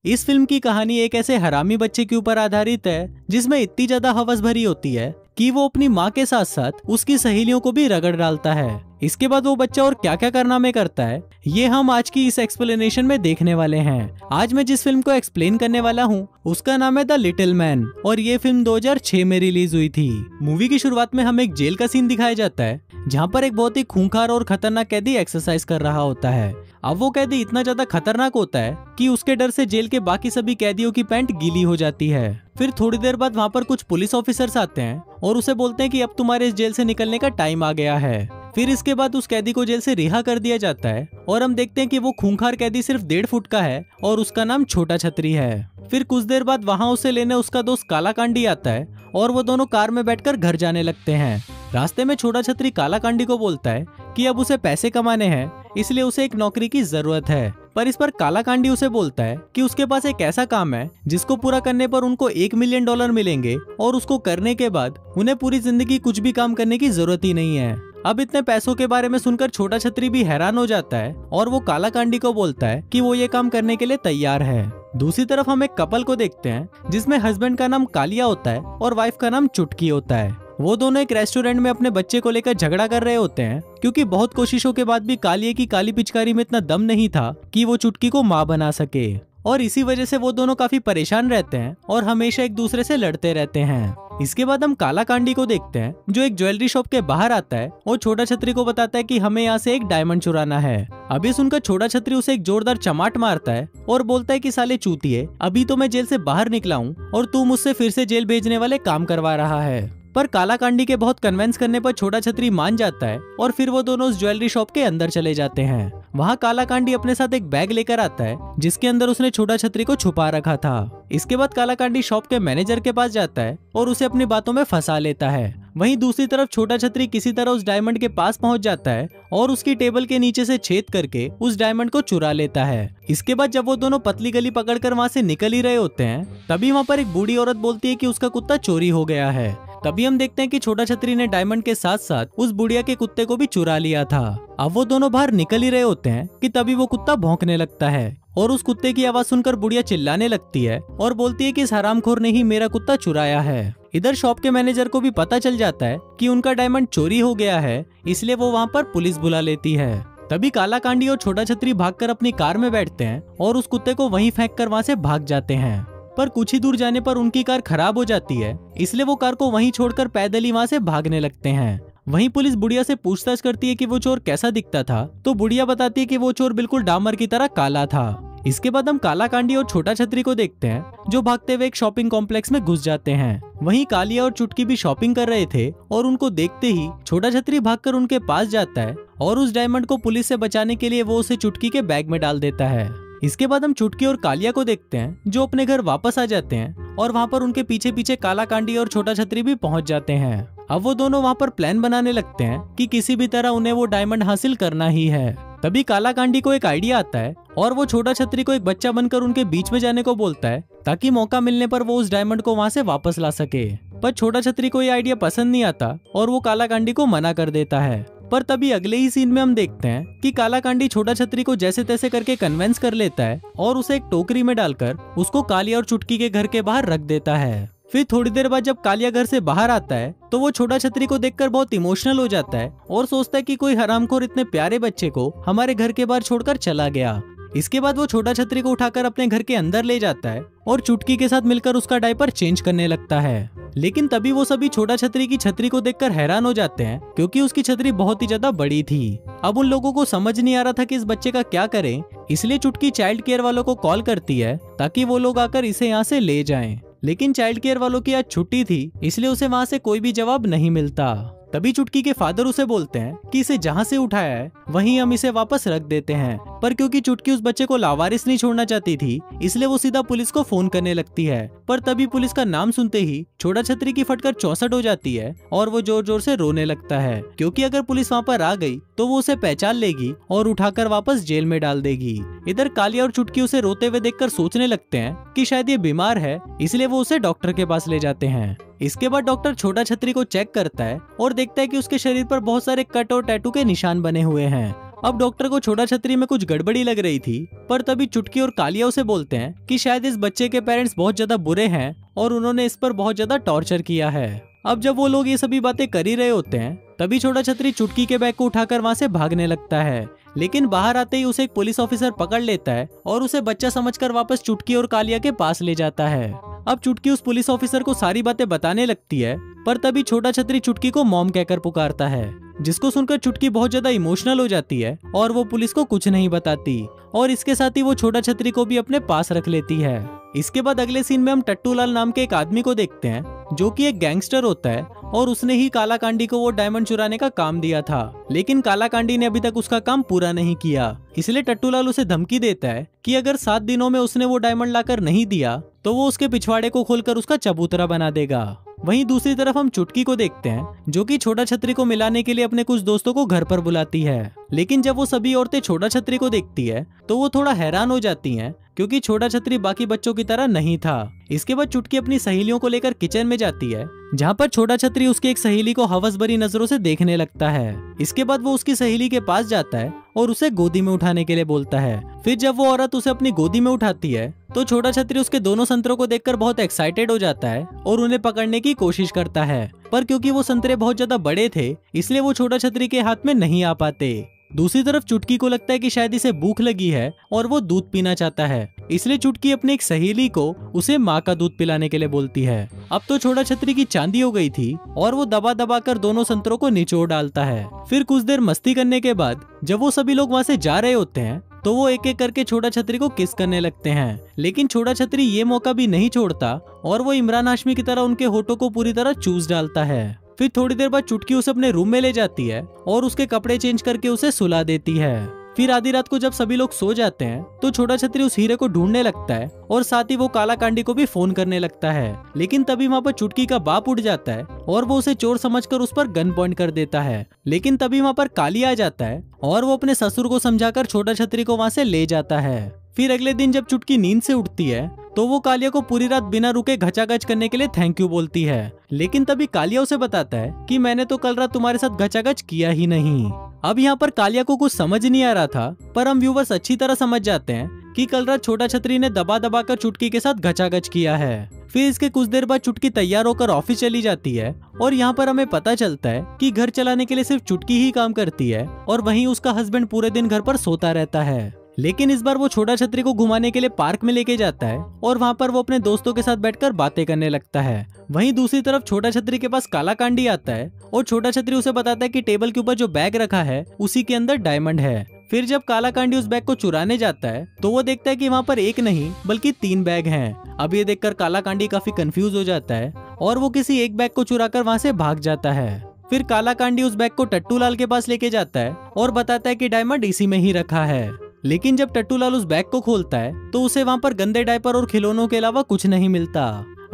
इस फिल्म की कहानी एक ऐसे हरामी बच्चे के ऊपर आधारित है जिसमें इतनी ज्यादा हवस भरी होती है कि वो अपनी माँ के साथ साथ उसकी सहेलियों को भी रगड़ डालता है। इसके बाद वो बच्चा और क्या क्या कारनामे करता है ये हम आज की इस एक्सप्लेनेशन में देखने वाले हैं। आज मैं जिस फिल्म को एक्सप्लेन करने वाला हूँ उसका नाम है द लिटिल मैन और ये फिल्म 2006 में रिलीज हुई थी। मूवी की शुरुआत में हमें एक जेल का सीन दिखाया जाता है जहाँ पर एक बहुत ही खूंखार और खतरनाक कैदी एक्सरसाइज कर रहा होता है। अब वो कैदी इतना ज्यादा खतरनाक होता है कि उसके डर से जेल के बाकी सभी कैदियों की पैंट गीली हो जाती है। फिर थोड़ी देर बाद वहाँ पर कुछ पुलिस ऑफिसर्स आते हैं और उसे बोलते हैं कि अब तुम्हारे इस जेल से निकलने का टाइम आ गया है। फिर इसके बाद उस कैदी को जेल से रिहा कर दिया जाता है और हम देखते हैं कि वो खूंखार कैदी सिर्फ 1.5 फुट का है और उसका नाम छोटा छतरी है। फिर कुछ देर बाद वहाँ उसे लेने उसका दोस्त काला कांडी आता है और वो दोनों कार में बैठकर घर जाने लगते हैं। रास्ते में छोटा छतरी काला कांडी को बोलता है कि अब उसे पैसे कमाने हैं इसलिए उसे एक नौकरी की जरूरत है। पर इस पर काला कांडी उसे बोलता है कि उसके पास एक ऐसा काम है जिसको पूरा करने पर उनको $1 मिलियन मिलेंगे और उसको करने के बाद उन्हें पूरी जिंदगी कुछ भी काम करने की जरूरत ही नहीं है। अब इतने पैसों के बारे में सुनकर छोटा छतरी भी हैरान हो जाता है और वो काला कांडी को बोलता है कि वो ये काम करने के लिए तैयार है। दूसरी तरफ हम एक कपल को देखते हैं जिसमें हस्बैंड का नाम कालिया होता है और वाइफ का नाम चुटकी होता है। वो दोनों एक रेस्टोरेंट में अपने बच्चे को लेकर झगड़ा कर रहे होते हैं क्योंकि बहुत कोशिशों के बाद भी कालिए की काली पिचकारी में इतना दम नहीं था कि वो चुटकी को माँ बना सके और इसी वजह से वो दोनों काफी परेशान रहते हैं और हमेशा एक दूसरे से लड़ते रहते हैं। इसके बाद हम काला कांडी को देखते हैं जो एक ज्वेलरी शॉप के बाहर आता है और छोटा छतरी को बताता है कि हमें यहाँ से एक डायमंड चुराना है। अभी सुनकर छोटा छतरी उसे एक जोरदार चमाट मारता है और बोलता है कि साले चूतिए, अभी तो मैं जेल से बाहर निकला हूँ और तू मुझसे फिर से जेल भेजने वाले काम करवा रहा है। पर काला कांडी के बहुत कन्विंस करने पर छोटा छतरी मान जाता है और फिर वो दोनों उस ज्वेलरी शॉप के अंदर चले जाते हैं। वहाँ काला कांडी अपने साथ एक बैग लेकर आता है जिसके अंदर उसने छोटा छतरी को छुपा रखा था। इसके बाद काला कांडी शॉप के मैनेजर के पास जाता है और उसे अपनी बातों में फंसा लेता है। वहीं दूसरी तरफ छोटा छतरी किसी तरह उस डायमंड के पास पहुंच जाता है और उसकी टेबल के नीचे से छेद करके उस डायमंड को चुरा लेता है। इसके बाद जब वो दोनों पतली गली पकड़कर वहाँ से निकल ही रहे होते हैं तभी वहाँ पर एक बूढ़ी औरत बोलती है कि उसका कुत्ता चोरी हो गया है। तभी हम देखते हैं कि छोटा छतरी ने डायमंड के साथ साथ उस बुढ़िया के कुत्ते को भी चुरा लिया था। अब वो दोनों बाहर निकल ही रहे होते हैं कि तभी वो कुत्ता भौंकने लगता है और उस कुत्ते की आवाज सुनकर बुढ़िया चिल्लाने लगती है और बोलती है कि इस हरामखोर ने ही मेरा कुत्ता चुराया है। इधर शॉप के मैनेजर को भी पता चल जाता है कि उनका डायमंड चोरी हो गया है इसलिए वो वहाँ पर पुलिस बुला लेती है। तभी काला कांडी और छोटा छतरी भागकर अपनी कार में बैठते हैं और उस कुत्ते को वहीं फेंक कर वहाँ से भाग जाते हैं। पर कुछ ही दूर जाने पर उनकी कार खराब हो जाती है इसलिए वो कार को वहीं छोड़कर पैदल ही वहाँ से भागने लगते हैं। वहीं पुलिस बुढ़िया से पूछताछ करती है कि वो चोर कैसा दिखता था तो बुढ़िया बताती है कि वो चोर बिल्कुल डामर की तरह काला था। इसके बाद हम काला कांडी और छोटा छतरी को देखते हैं जो भागते हुए एक शॉपिंग कॉम्प्लेक्स में घुस जाते हैं। वहीं कालिया और चुटकी भी शॉपिंग कर रहे थे और उनको देखते ही छोटा छतरी भागकर उनके पास जाता है और उस डायमंड को पुलिस से बचाने के लिए वो उसे चुटकी के बैग में डाल देता है। इसके बाद हम चुटकी और कालिया को देखते हैं जो अपने घर वापस आ जाते हैं और वहाँ पर उनके पीछे पीछे काला कांडी और छोटा छतरी भी पहुँच जाते हैं। अब वो दोनों वहाँ पर प्लान बनाने लगते हैं कि किसी भी तरह उन्हें वो डायमंड हासिल करना ही है। तभी काला कांडी को एक आइडिया आता है और वो छोटा छतरी को एक बच्चा बनकर उनके बीच में जाने को बोलता है ताकि मौका मिलने पर वो उस डायमंड को वहाँ से वापस ला सके। पर छोटा छतरी को ये आइडिया पसंद नहीं आता और वो काला कांडी को मना कर देता है। पर तभी अगले ही सीन में हम देखते हैं कि काला कांडी छोटा छतरी को जैसे तैसे करके कन्विंस कर लेता है और उसे एक टोकरी में डालकर उसको कालिया और चुटकी के घर के बाहर रख देता है। फिर थोड़ी देर बाद जब कालिया घर से बाहर आता है तो वो छोटा छतरी को देखकर बहुत इमोशनल हो जाता है और सोचता है कि कोई हरामखोर इतने प्यारे बच्चे को हमारे घर के बाहर छोड़कर चला गया। इसके बाद वो छोटा छतरी को उठाकर अपने घर के अंदर ले जाता है और चुटकी के साथ मिलकर उसका डायपर चेंज करने लगता है। लेकिन तभी वो सभी छोटा छतरी की छतरी को देखकर हैरान हो जाते हैं क्योंकि उसकी छतरी बहुत ही ज्यादा बड़ी थी। अब उन लोगों को समझ नहीं आ रहा था कि इस बच्चे का क्या करें, इसलिए चुटकी चाइल्ड केयर वालों को कॉल करती है ताकि वो लोग आकर इसे यहाँ से ले जाएं। लेकिन चाइल्ड केयर वालों की आज छुट्टी थी इसलिए उसे वहाँ से कोई भी जवाब नहीं मिलता। तभी चुटकी के फादर उसे बोलते हैं कि इसे जहाँ से उठाया है वहीं हम इसे वापस रख देते हैं। पर क्योंकि चुटकी उस बच्चे को लावारिस नहीं छोड़ना चाहती थी इसलिए वो सीधा पुलिस को फोन करने लगती है। पर तभी पुलिस का नाम सुनते ही छोटा छतरी की फटकर 64 हो जाती है और वो जोर जोर से रोने लगता है क्योंकि अगर पुलिस वहाँ पर आ गई तो वो उसे पहचान लेगी और उठाकर वापस जेल में डाल देगी। इधर कालिया और चुटकी उसे रोते हुए देखकर सोचने लगते हैं कि शायद ये बीमार है इसलिए वो उसे डॉक्टर के पास ले जाते हैं। इसके बाद डॉक्टर छोटा छतरी को चेक करता है और देखता है कि उसके शरीर पर बहुत सारे कट और टैटू के निशान बने हुए हैं अब डॉक्टर को छोटा छतरी में कुछ गड़बड़ी लग रही थी, पर तभी चुटकी और कालिया उसे बोलते हैं कि शायद इस बच्चे के पेरेंट्स बहुत ज्यादा बुरे हैं और उन्होंने इस पर बहुत ज्यादा टॉर्चर किया है। अब जब वो लोग ये सभी बातें कर ही रहे होते हैं, तभी छोटा छतरी चुटकी के बैग को उठाकर वहाँ से भागने लगता है, लेकिन बाहर आते ही उसे एक पुलिस ऑफिसर पकड़ लेता है और उसे बच्चा समझकर वापस चुटकी और कालिया के पास ले जाता है। अब चुटकी उस पुलिस ऑफिसर को सारी बातें बताने लगती है, पर तभी छोटा छतरी चुटकी को मॉम कहकर पुकारता है, जिसको सुनकर चुटकी बहुत ज्यादा इमोशनल हो जाती है और वो पुलिस को कुछ नहीं बताती और इसके साथ ही वो छोटा छतरी को भी अपने पास रख लेती है। इसके बाद अगले सीन में हम टट्टूलाल नाम के एक आदमी को देखते हैं, जो कि एक गैंगस्टर होता है और उसने ही कालाकांडी को वो डायमंड चुराने का काम दिया था, लेकिन कालाकांडी ने अभी तक उसका काम पूरा नहीं किया। इसलिए टट्टूलाल उसे धमकी देता है कि अगर 7 दिनों में उसने वो डायमंड लाकर नहीं दिया तो वो उसके पिछवाड़े को खोलकर उसका चबूतरा बना देगा। वहीं दूसरी तरफ हम चुटकी को देखते हैं, जो कि छोटा छतरी को मिलाने के लिए अपने कुछ दोस्तों को घर पर बुलाती है, लेकिन जब वो सभी औरतें छोटा छतरी को देखती है तो वो थोड़ा हैरान हो जाती हैं, क्योंकि छोटा छतरी बाकी बच्चों की तरह नहीं था। इसके बाद चुटकी अपनी सहेलियों को लेकर किचन में जाती है, जहाँ पर छोटा छतरी उसकी एक सहेली को हवस भरी नजरों से देखने लगता है। इसके बाद वो उसकी सहेली के पास जाता है और उसे गोदी में उठाने के लिए बोलता है। फिर जब वो औरत उसे अपनी गोदी में उठाती है तो छोटा छतरी उसके दोनों संतरों को देखकर बहुत एक्साइटेड हो जाता है और उन्हें पकड़ने की कोशिश करता है, पर क्योंकि वो संतरे बहुत ज्यादा बड़े थे इसलिए वो छोटा छतरी के हाथ में नहीं आ पाते। दूसरी तरफ चुटकी को लगता है कि शायद इसे भूख लगी है और वो दूध पीना चाहता है, इसलिए चुटकी अपनी एक सहेली को उसे माँ का दूध पिलाने के लिए बोलती है। अब तो छोटा छतरी की चांदी हो गई थी और वो दबा दबा कर दोनों संतरों को निचोड़ डालता है। फिर कुछ देर मस्ती करने के बाद जब वो सभी लोग वहाँ से जा रहे होते हैं तो वो एक एक करके छोटा छतरी को किस करने लगते हैं, लेकिन छोटा छतरी ये मौका भी नहीं छोड़ता और वो इमरान हाशमी की तरह उनके होठों को पूरी तरह चूस डालता है। फिर थोड़ी देर बाद चुटकी उसे अपने रूम में ले जाती है और उसके कपड़े चेंज करके उसे सुला देती है। फिर आधी रात को जब सभी लोग सो जाते हैं तो छोटा छतरी उस हीरे को ढूंढने लगता है और साथ ही वो कालाकांडी को भी फोन करने लगता है, लेकिन तभी वहाँ पर चुटकी का बाप उठ जाता है और वो उसे चोर समझकर उस पर गन पॉइंट कर देता है। लेकिन तभी वहाँ पर कालिया आ जाता है और वो अपने ससुर को समझाकर छोटा छतरी को वहाँ से ले जाता है। फिर अगले दिन जब चुटकी नींद से उठती है तो वो कालिया को पूरी रात बिना रुके घचाघच करने के लिए थैंक यू बोलती है, लेकिन तभी कालिया उसे बताता है कि मैंने तो कल रात तुम्हारे साथ घचाघच किया ही नहीं। अब यहाँ पर कालिया को कुछ समझ नहीं आ रहा था, पर हम व्यूवर्स अच्छी तरह समझ जाते हैं कि कल रात छोटा छतरी ने दबा दबा कर चुटकी के साथ घचाघच किया है। फिर इसके कुछ देर बाद चुटकी तैयार होकर ऑफिस चली जाती है और यहाँ पर हमें पता चलता है कि घर चलाने के लिए सिर्फ चुटकी ही काम करती है और वहीं उसका हस्बैंड पूरे दिन घर पर सोता रहता है। लेकिन इस बार वो छोटा छतरी को घुमाने के लिए पार्क में लेके जाता है और वहाँ पर वो अपने दोस्तों के साथ बैठकर बातें करने लगता है। वहीं दूसरी तरफ छोटा छतरी के पास कालाकांडी आता है और छोटा छतरी उसे बताता है कि टेबल के ऊपर जो बैग रखा है उसी के अंदर डायमंड है। फिर जब कालाकांडी उस बैग को चुराने जाता है तो वो देखता है कि वहाँ पर एक नहीं बल्कि 3 बैग हैं। अब ये देखकर कालाकांडी काफी कंफ्यूज हो जाता है और वो किसी एक बैग को चुराकर वहाँ से भाग जाता है। फिर कालाकांडी उस बैग को टट्टूलाल के पास लेके जाता है और बताता है कि डायमंड इसी में ही रखा है। लेकिन जब टट्टूलाल उस बैग को खोलता है तो उसे वहाँ पर गंदे डायपर और खिलौनों के अलावा कुछ नहीं मिलता।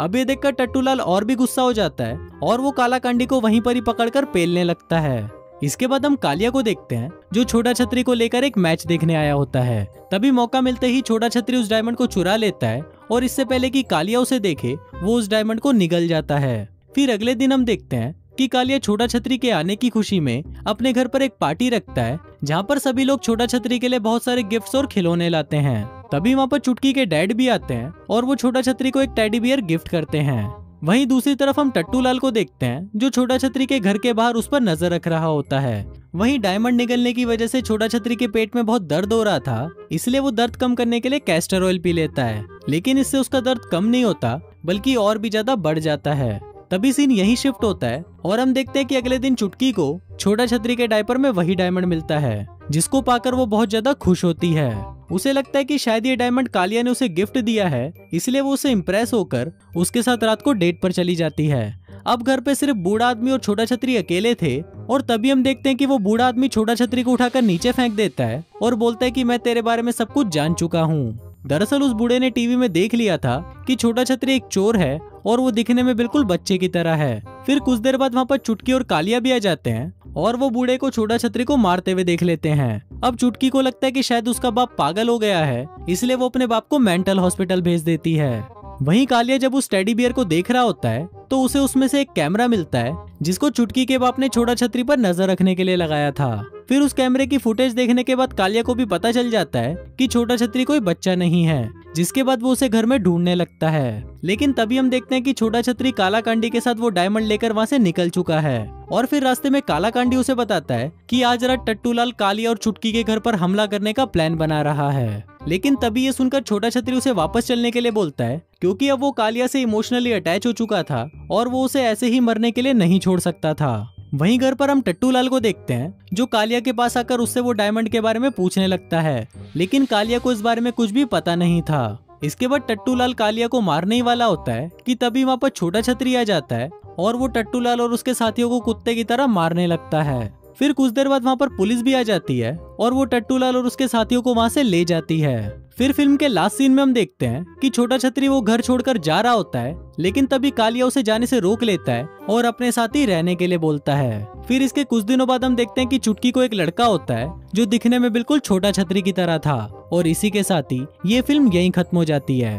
अब ये देखकर टट्टूलाल और भी गुस्सा हो जाता है और वो कालाकांडी को वहीं पर ही पकड़कर पेलने लगता है। इसके बाद हम कालिया को देखते हैं, जो छोटा छतरी को लेकर एक मैच देखने आया होता है। तभी मौका मिलते ही छोटा छतरी उस डायमंड को चुरा लेता है और इससे पहले कि कालिया उसे देखे वो उस डायमंड को निगल जाता है। फिर अगले दिन हम देखते हैं कि कालिया छोटा छतरी के आने की खुशी में अपने घर पर एक पार्टी रखता है, जहाँ पर सभी लोग छोटा छतरी के लिए बहुत सारे गिफ्ट्स और खिलौने लाते हैं। तभी वहाँ पर चुटकी के डैड भी आते हैं और वो छोटा छतरी को एक टेडी बियर गिफ्ट करते हैं। वहीं दूसरी तरफ हम टट्टूलाल को देखते हैं, जो छोटा छतरी के घर के बाहर उस पर नजर रख रहा होता है। वहीं डायमंड निगलने की वजह से छोटा छतरी के पेट में बहुत दर्द हो रहा था, इसलिए वो दर्द कम करने के लिए कैस्टर ऑयल पी लेता है, लेकिन इससे उसका दर्द कम नहीं होता बल्कि और भी ज्यादा बढ़ जाता है। तभी सीन यही शिफ्ट होता है और हम देखते हैं कि अगले दिन चुटकी को छोटा छतरी के डायपर में वही डायमंड मिलता है, जिसको पाकर वो बहुत ज्यादा खुश होती है। उसे लगता है कि शायद ये डायमंड कालिया ने उसे गिफ्ट दिया है, इसलिए वो उसे इम्प्रेस होकर उसके साथ रात को डेट पर चली जाती है। अब घर पे सिर्फ बूढ़ा आदमी और छोटा छतरी अकेले थे और तभी हम देखते हैं कि वो बूढ़ा आदमी छोटा छतरी को उठाकर नीचे फेंक देता है और बोलता है कि मैं तेरे बारे में सब कुछ जान चुका हूँ। दरअसल उस बूढ़े ने टीवी में देख लिया था कि छोटा छतरी एक चोर है और वो दिखने में बिल्कुल बच्चे की तरह है। फिर कुछ देर बाद वहाँ पर चुटकी और कालिया भी आ जाते हैं और वो बूढ़े को छोटा छतरी को मारते हुए देख लेते हैं। अब चुटकी को लगता है कि शायद उसका बाप पागल हो गया है, इसलिए वो अपने बाप को मेंटल हॉस्पिटल भेज देती है। वहीं कालिया जब उस टेडी बियर को देख रहा होता है तो उसे उसमें से एक कैमरा मिलता है, जिसको चुटकी के बाप ने छोटा छतरी पर नजर रखने के लिए लगाया था। फिर उस कैमरे की फुटेज देखने के बाद कालिया को भी पता चल जाता है कि छोटा छतरी कोई बच्चा नहीं है, जिसके बाद वो उसे घर में ढूंढने लगता है। लेकिन तभी हम देखते हैं कि छोटा छतरी काला कांडी के साथ वो डायमंड लेकर वहाँ से निकल चुका है। और फिर रास्ते में काला कांडी उसे बताता है कि आज रात टट्टूलाल कालिया और चुटकी के घर पर हमला करने का प्लान बना रहा है। लेकिन तभी ये सुनकर छोटा छतरी उसे वापस चलने के लिए बोलता है, क्योंकि अब वो कालिया से इमोशनली अटैच हो चुका था और वो उसे ऐसे ही मरने के लिए नहीं छोड़ सकता था। वहीं घर पर हम टट्टूलाल को देखते हैं, जो कालिया के पास आकर उससे वो डायमंड के बारे में पूछने लगता है। लेकिन कालिया को इस बारे में कुछ भी पता नहीं था। इसके बाद टट्टूलाल कालिया को मारने ही वाला होता है कि तभी वहाँ पर छोटा छतरी आ जाता है और वो टट्टूलाल और उसके साथियों को कुत्ते की तरह मारने लगता है। फिर कुछ देर बाद वहाँ पर पुलिस भी आ जाती है और वो टट्टूलाल और उसके साथियों को वहाँ से ले जाती है। फिर फिल्म के लास्ट सीन में हम देखते हैं कि छोटा छतरी वो घर छोड़कर जा रहा होता है, लेकिन तभी कालिया उसे जाने से रोक लेता है और अपने साथ ही रहने के लिए बोलता है। फिर इसके कुछ दिनों बाद हम देखते हैं कि चुटकी को एक लड़का होता है जो दिखने में बिल्कुल छोटा छतरी की तरह था। और इसी के साथ ही ये फिल्म यहीं खत्म हो जाती है।